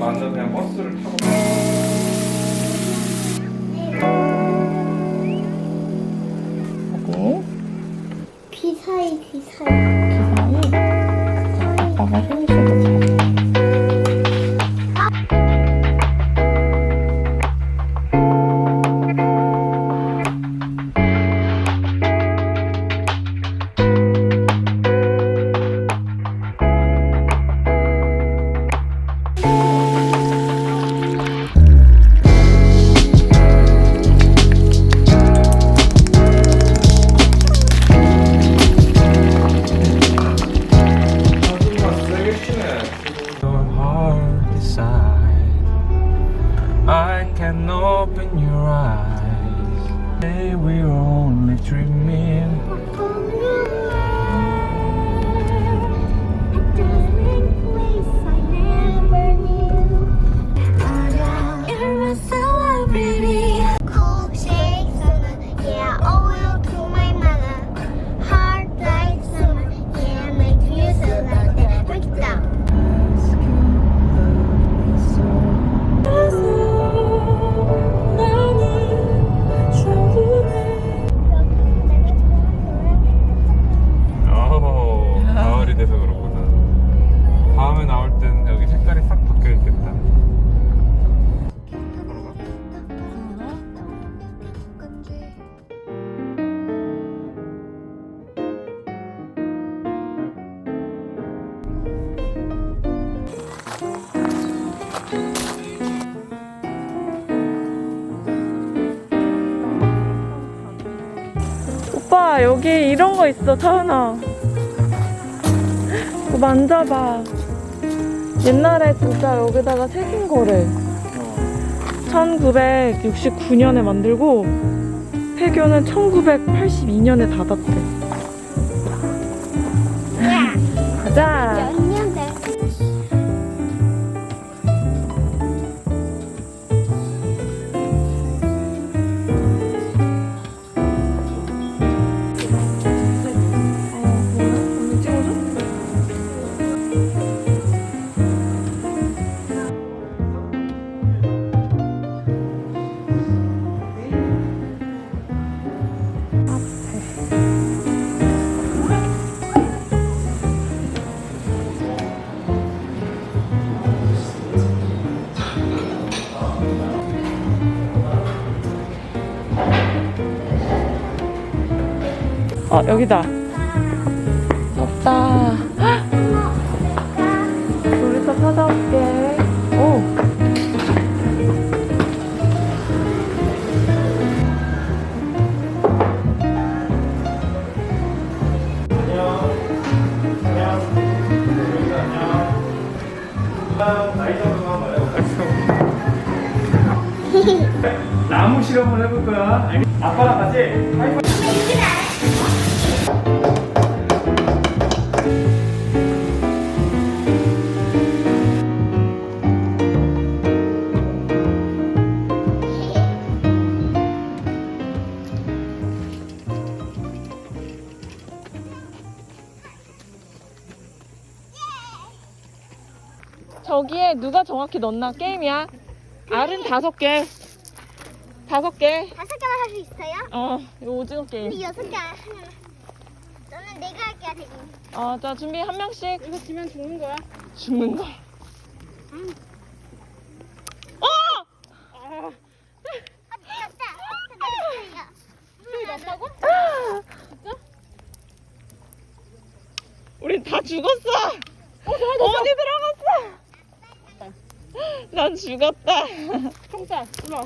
완전 그냥 버스를 타고. 어디? 귀사이. 기사이? 자, 아빠가 힘을 실고 잘. I can open your eyes. Say we're only dreaming. 가을이 돼서 그렇구나. 다음에 나올 때는 여기 색깔이 싹 바뀌어 있겠다. 오빠, 여기 이런 거 있어, 차은아. 이거 만져봐. 옛날에 진짜 여기다가 새긴 거래. 1969년에 만들고 폐교는 1982년에 닫았대. 가자. 몇 년 돼? 여기다. 없다. 놀이터 찾아올게. 오. 나이 정도만 말해요. 나무 실험을 해볼 거야. 아빠랑 같이 하이파이브. 저기에 누가 정확히 넣나 게임이야. 알은 5개. 5개. 5개만 할 수 있어요? 이거 오징어 게임. 우리 6개 하나. 너는 내가 할게, 대기. 자, 준비 한 명씩. 이거 지면 죽는 거야. 죽는 거. 아, 됐다. 소리 났다고? 우린 다 죽었어. 어디 들어갔어? 난 죽었다. 총자, 일로 와.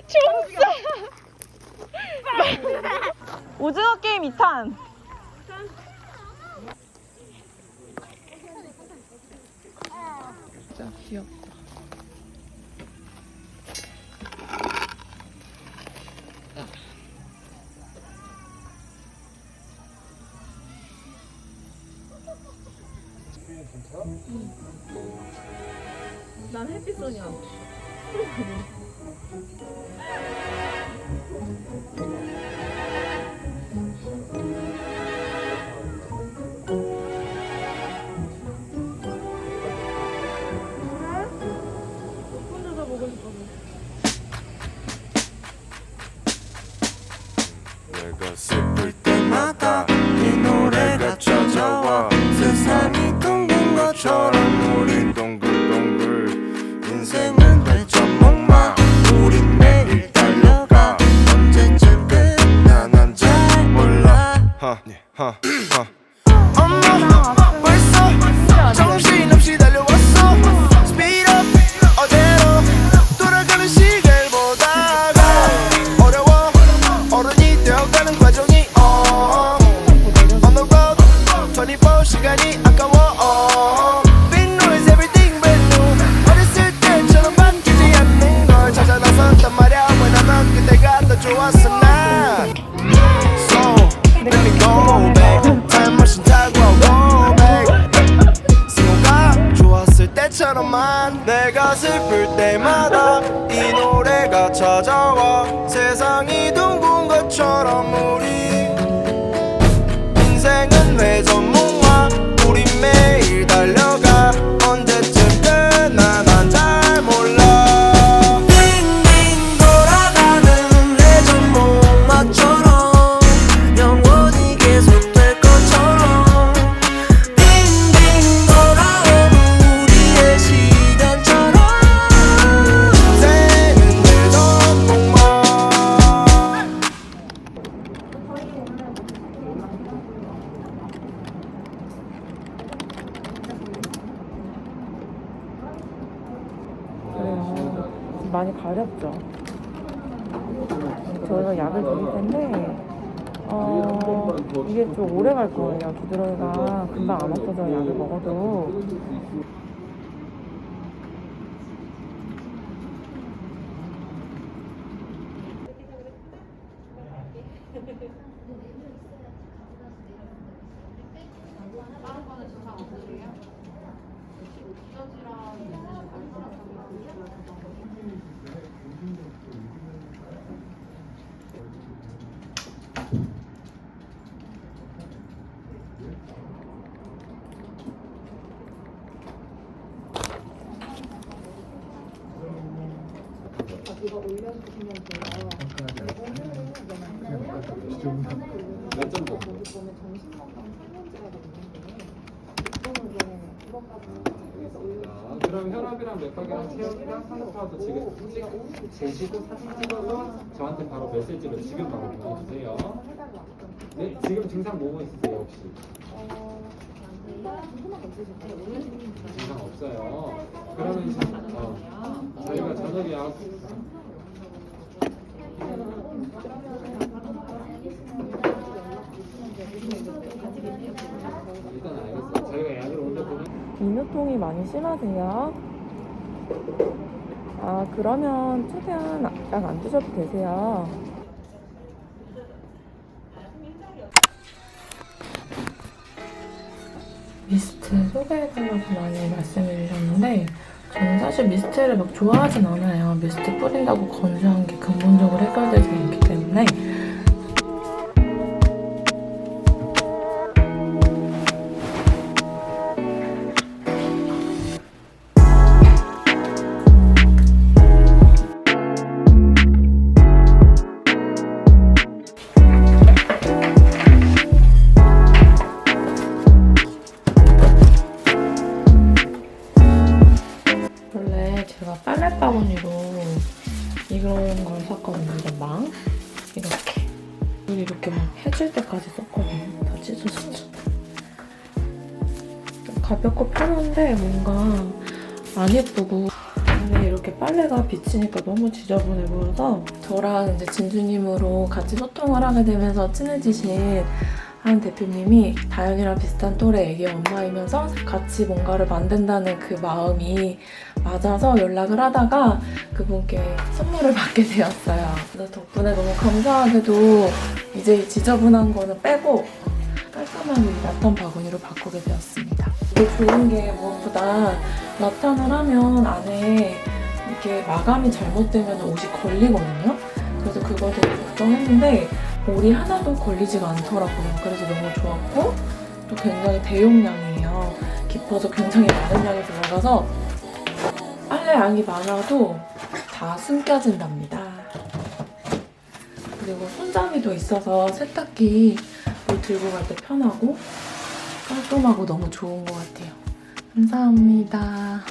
총사. 오징어 게임 2탄. 진짜 귀엽다. 난 햇빛선이야. 내가 슬플 때마다 이 노래가 찾아와 세상이 둥근 것처럼 우리 동글동글 인생은 대전목마 우리 매일 달려가 언제쯤 끝나 난 잘 몰라 엄마 벌써 정신없이 달려왔어 Speed up 어제로 돌아가는 시계를 보다가 어려워 어른이 되어가는 과정이 On the road 24시간이 아까워 Big noise everything brand new 어렸을 때처럼 바뀌지 않는 걸 찾아 나섰단 말야 When I'm young 그때가 더 좋았어 난 So let me go back Time machine 타고 go back 승호가 좋았을 때처럼만 내가 슬플 때마다 이 노래가 찾아와 세상이 둥근 것처럼 우리 인생은 회전목마 우리 매일 달려가 언제쯤 끝나 난 잘 몰라 빙빙 돌아가는 회전목마처럼 영원히 계속될 것처럼 빙빙 돌아오는 우리의 시간처럼 인생은 회전목마 그래요. 많이 가렵죠. 저희가 약을 드릴 텐데, 이게 좀 오래 갈 거예요. 두드러기가 금방 안 없어져요. 약을 먹어도. 그럼 혈압이랑 맥박이랑 체온이랑 산소파도 지금 재시고 사진 찍어서 저한테 바로 메시지로 지금 바로 보내주세요. 네, 지금 증상 뭐뭐 있으세요 혹시? 증상 없어요. 그러면 저희가 저녁에 약 일단 알겠어요. 저희가 약을 올려보면 인후통이 많이 심하세요? 그러면 최대한 약 안 드셔도 되세요. 미스트 소개해달라고 많이 말씀해 주셨는데 저는 사실 미스트를 막 좋아하진 않아요. 미스트 뿌린다고 건조한 게 근본적으로 해결되지 않기 때문에 빨래바구니로 이런 걸 샀거든요. 이런 망 이렇게 막 해질 때까지 썼거든요. 다 찢어졌죠. 가볍고 편한데 뭔가 안 예쁘고 근데 이렇게 빨래가 비치니까 너무 지저분해 보여서 저랑 이제 진주님으로 같이 소통을 하게 되면서 친해지신 한 대표님이 다현이랑 비슷한 또래 애기 엄마이면서 같이 뭔가를 만든다는 그 마음이 맞아서 연락을 하다가 그분께 선물을 받게 되었어요. 그래서 덕분에 너무 감사하게도 이제 지저분한 거는 빼고 깔끔하게 라탄 바구니로 바꾸게 되었습니다. 이게 좋은 게 무엇보다 라탄을 하면 안에 이렇게 마감이 잘못되면 옷이 걸리거든요. 그래서 그거 되게 걱정했는데 올이 하나도 걸리지가 않더라고요. 그래서 너무 좋았고 또 굉장히 대용량이에요. 깊어서 굉장히 많은 양이 들어가서 빨래 양이 많아도 다 숨겨진답니다. 그리고 손잡이도 있어서 세탁기 물 들고 갈 때 편하고 깔끔하고 너무 좋은 것 같아요. 감사합니다.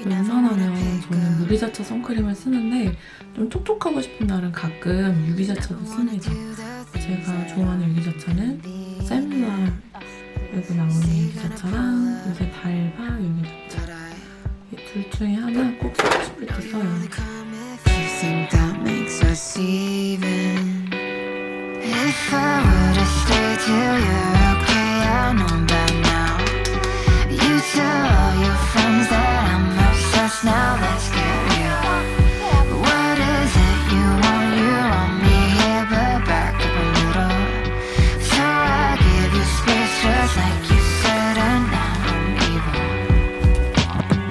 웬만하면 저는 유리자차 선크림을 쓰는데 좀 촉촉하고 싶은 날은 가끔 유리자차도 씁니다. 제가 좋아하는 유리자차는 샘라에서 나오는 유리자차랑 요새 달바 유리자차 이 둘 중에 하나 꼭 쓰고 싶을 때 써요. You think that makes us even? If I were to stay till you're okay, I know by now. You tell all your friends that I'm obsessed. Now let's get real. What is it you want? You want me here, but back up a little. So I give you space just like you said, and now I'm evil.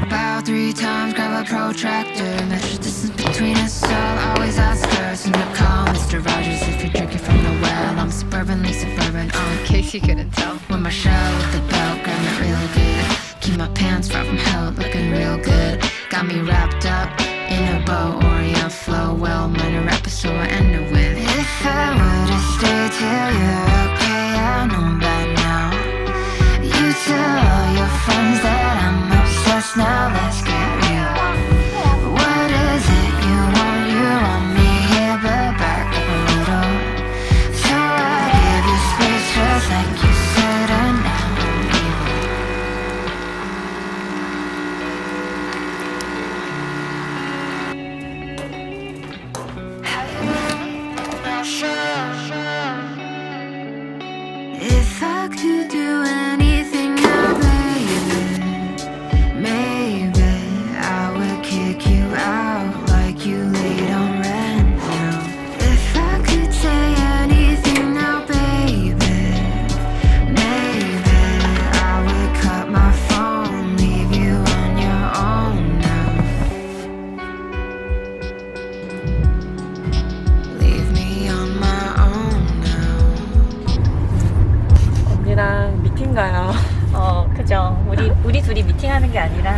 Bow 3 times, grab a protractor, measure distance between us all. Always ask first when you call Mr. Rogers if you're drinking from the well. I'm suburbanly suburban, in case you couldn't tell. With my shell with the belt, grab it real good. Keep my pants far from hell, looking real good. Got me wrapped up in a bow, Orient flow. Well, minor rapper, so I end it with. If I were to stay till you're okay, I know by now. You tell all your friends that I'm obsessed. Now let's get real. What is it you want? You want me here, but back up a little. So I give you space just like you said, and now I'm evil. If I could do anything now, baby, maybe I would kick you out like you laid on rent now. If I could say anything now, baby, maybe I would cut my phone, leave you on your own now. Leave me on my own now. 언니랑 미팅 가요. 그죠. 우리 둘이 미팅하는 게 아니라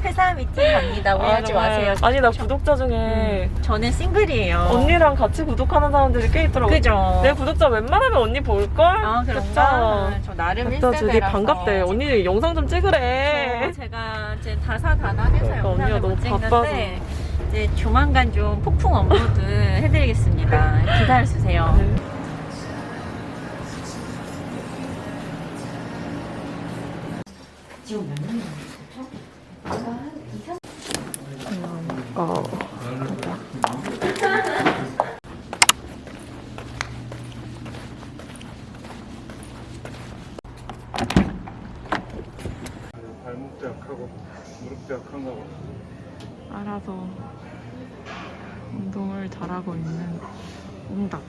회사 미팅 갑니다. 오해하지 마세요. 아니 나 구독자 중에 저는 싱글이에요. 언니랑 같이 구독하는 사람들이 꽤 있더라고. 그죠. 내 구독자 웬만하면 언니 볼걸? 아, 그런가? 저 나름 일단 되게 1세대라서 반갑대. 언니 영상 좀 찍으래. 제가 이제 다사다난해서 그러니까 영상을 언니가 못 너무 찍는데 바빠서. 이제 조만간 좀 폭풍 업로드 해드리겠습니다. 기다려주세요. 발목도 약하고 무릎도 약한가 봐. 알아서 운동을 잘하고 있는 옹닭.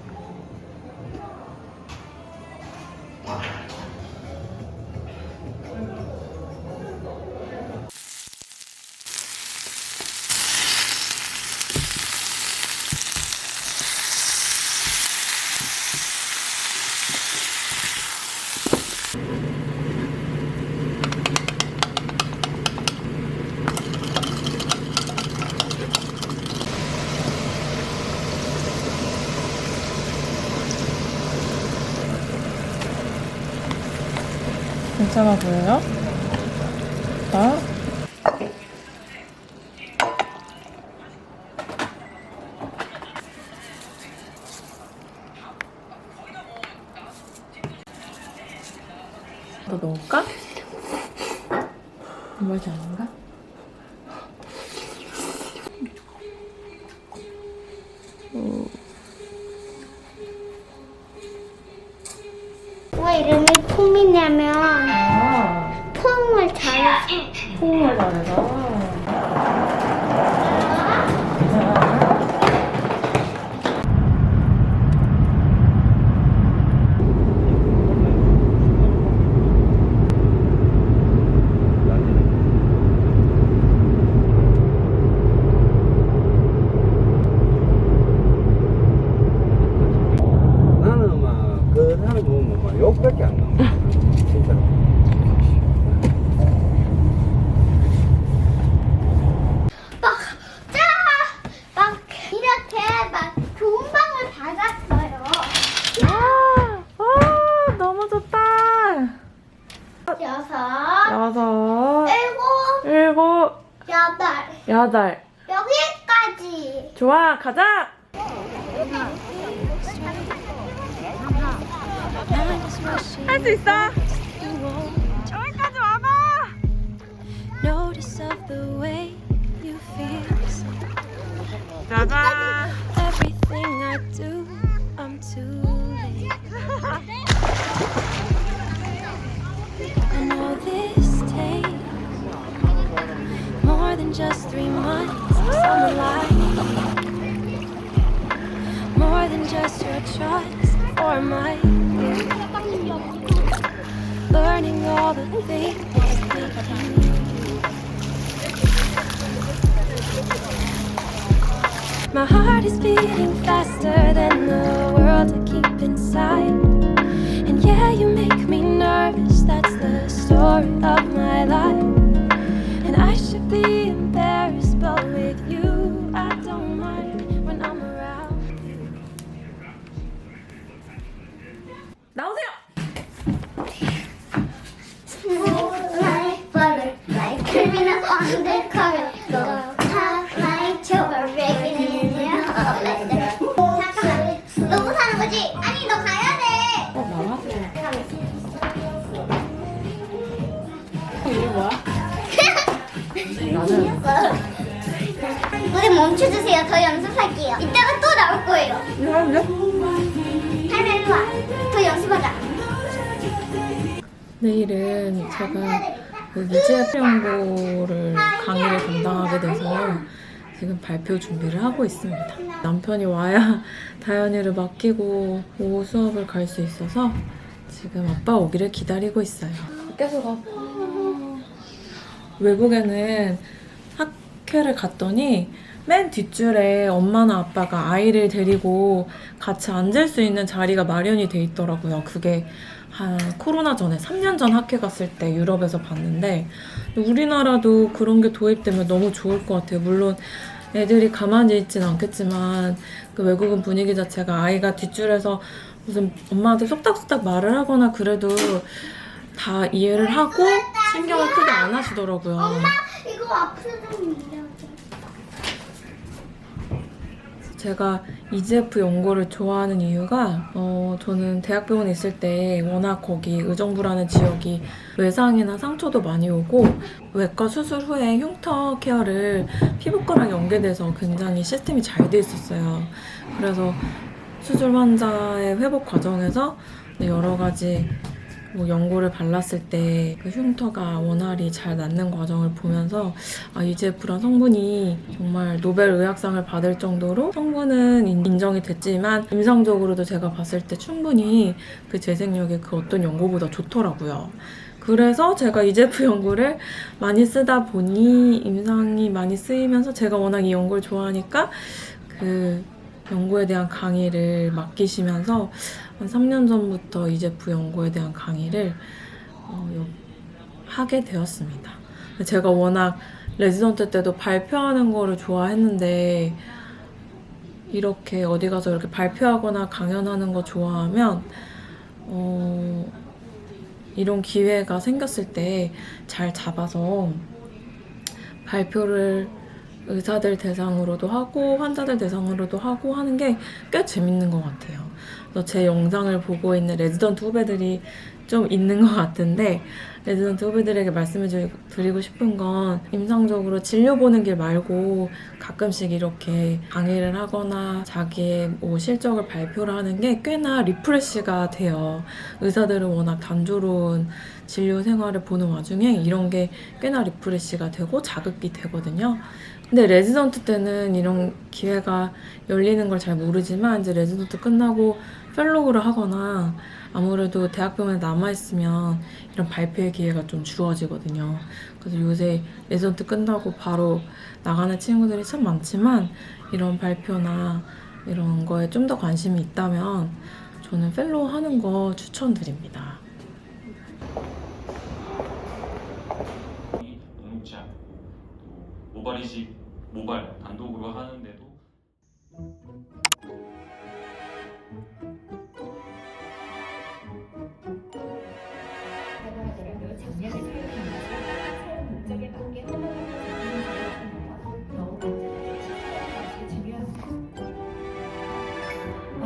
괜찮아 보여요? 나? 더 넣을까? 맛이 아닌가? 왜 이름이 폼이냐면 아, 폼을 잘해서. 콩을 잘해서. 나는 막 그 사람 보면 막 욕밖에 안 나와. 진짜로. 막 이렇게 막 좋은 방을 받았어요. 너무 좋다. 6, 여섯, 7, 일곱, 8 여덟. 여기까지. 좋아, 가자. 할 수 있어. 저기까지 와봐. Notice of the way you feel. 짜잔. Everything I do, I'm too late. I know this takes more than just 3 months of summer life, more than just your trust or my gift. Learning all the things we do. My heart is beating faster than the world I keep inside. And yeah, you make me nervous, that's the story of my life. And I should be embarrassed, but with you, I don't mind when I'm around. 나오세요. Like butterfly, curving up on the cover. Go top like chocolate, breaking in your heart like that. 잠깐만, 너 못하는 거지? 아니, 너 가야 돼. 나와? 이게 뭐야? 나는 우리 멈춰주세요. 더 연습할게요. 이따가 또 나올 거예요. 이거 하면 돼? 할머니 일로 와. 더 연습하자. 내일은 제가 그 미지의 연구를 강의를 담당하게 돼서 지금 발표 준비를 하고 있습니다. 남편이 와야 다현이를 맡기고 오후 수업을 갈 수 있어서 지금 아빠 오기를 기다리고 있어요. 계속 가. 외국에는 학회를 갔더니 맨 뒷줄에 엄마나 아빠가 아이를 데리고 같이 앉을 수 있는 자리가 마련이 돼 있더라고요. 그게 한 코로나 전에 3년 전 학회 갔을 때 유럽에서 봤는데 우리나라도 그런 게 도입되면 너무 좋을 것 같아요. 물론 애들이 가만히 있진 않겠지만 그 외국은 분위기 자체가 아이가 뒷줄에서 무슨 엄마한테 쏙닥쏙닥 말을 하거나 그래도 다 이해를 하고 신경을 크게 안 하시더라고요. 이거 앞으로 좀 밀려. 제가 EGF 연고를 좋아하는 이유가 저는 대학병원에 있을 때 워낙 거기 의정부라는 지역이 외상이나 상처도 많이 오고 외과 수술 후에 흉터 케어를 피부과랑 연계돼서 굉장히 시스템이 잘 돼 있었어요. 그래서 수술 환자의 회복 과정에서 여러 가지 연고를 발랐을 때 그 흉터가 원활히 잘 낫는 과정을 보면서 EGF란 성분이 정말 노벨 의학상을 받을 정도로 성분은 인정이 됐지만 임상적으로도 제가 봤을 때 충분히 그 재생력이 그 어떤 연고보다 좋더라고요. 그래서 제가 EGF 연고를 많이 쓰다 보니 임상이 많이 쓰이면서 제가 워낙 이 연고를 좋아하니까 그 연고에 대한 강의를 맡기시면서 한 3년 전부터 EGF 연고에 대한 강의를 하게 되었습니다. 제가 워낙 레지던트 때도 발표하는 거를 좋아했는데 이렇게 어디 가서 이렇게 발표하거나 강연하는 거 좋아하면 이런 기회가 생겼을 때 잘 잡아서 발표를 의사들 대상으로도 하고 환자들 대상으로도 하고 하는 게 꽤 재밌는 것 같아요. 그래서 제 영상을 보고 있는 레지던트 후배들이 좀 있는 것 같은데 레지던트 후배들에게 말씀을 드리고 싶은 건 임상적으로 진료 보는 길 말고 가끔씩 이렇게 강의를 하거나 자기의 뭐 실적을 발표를 하는 게 꽤나 리프레시가 돼요. 의사들은 워낙 단조로운 진료 생활을 보는 와중에 이런 게 꽤나 리프레시가 되고 자극이 되거든요. 근데 레지던트 때는 이런 기회가 열리는 걸 잘 모르지만 이제 레지던트 끝나고 펠로우를 하거나 아무래도 대학병원에 남아있으면 이런 발표의 기회가 좀 주어지거든요. 그래서 요새 레지던트 끝나고 바로 나가는 친구들이 참 많지만 이런 발표나 이런 거에 좀 더 관심이 있다면 저는 펠로우 하는 거 추천드립니다. 녹록지 않고 또 모발이식 모발 단독으로 하는데도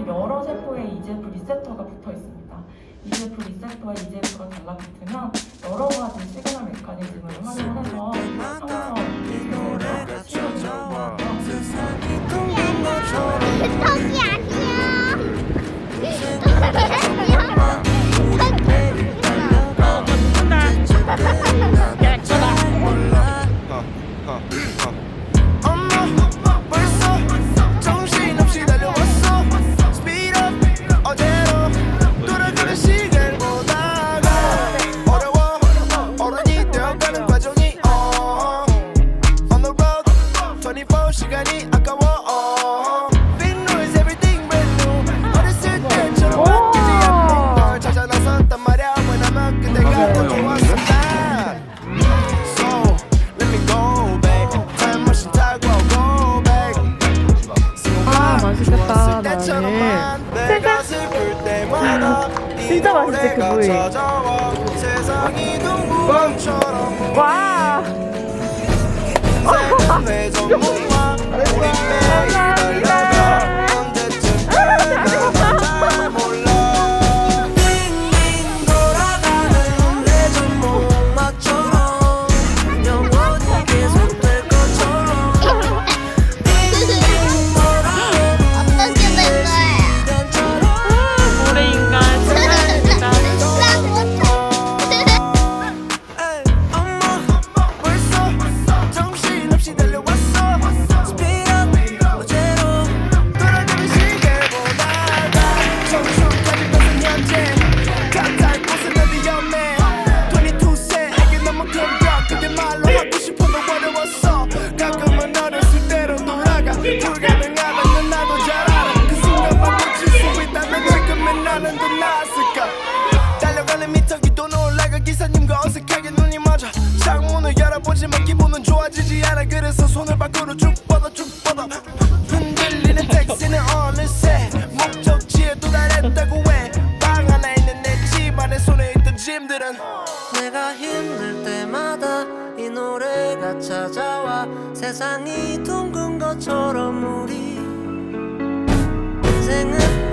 여러 세포에 EGF 리셉터가 붙어 있습니다. EGF 리셉터와 EGF가 달라붙으면 여러 가지 시그널 메커니즘을 활용해서 항상 치료를 턱이 아니야. 엄마 벌써 정신없이 달려왔어 Speed up 어제로 돌아가는 시간 보다가 어려워 어른이 되어가는 과정이 On the road 24시간이 아까워 Big noise everything brand new 어렸을 때처럼 바뀌지 않는 걸 찾아 나섰단 말야 When I'm up 그때가 더 좋았어 난 So let me go back Time machine 타고 go back 아 맛있겠다. 내가 슬플 때마다 진짜 맛있지 그 부위. 세상이 둥근처럼 와. 내 전문가 우리 매일 달려가 언제쯤 끝나나 잘 몰라 빙빙 돌아가는 내 전문가처럼 영원히 계속될 것처럼 빙빙 돌아오는 어떻게 된 거야? 우리 인간 진짜 엄마 벌써 정신없이 달려왔어 Speed up 어제로 돌아가는 시계 보다가 청춘까지 뺏은 현재 같은 곳은 더 위험해 22세에게 너무 큰 벽 그게 말로 하고 싶어도 어려웠어 가끔은 어렸을 때로 돌아가 불가능하다는 나도 잘 알아 그 순간만 놓칠 수 있다면 지금의 나는 더 나았을까 달려가는 미터기도 올라가 기사님과 어색하게 눈이 맞아 창문을 열어보지만 기분은 좋아지지 않아 그래서 손을 밖으로 쭉 뻗어 흔들리는 택시는 어느새 목적지에 도달했다고 해 방 안에 있는 내 집안에 손에 있던 짐들은 내가 힘들 때마다 이 노래가 찾아와 세상이 둥근 것처럼 우리 인생은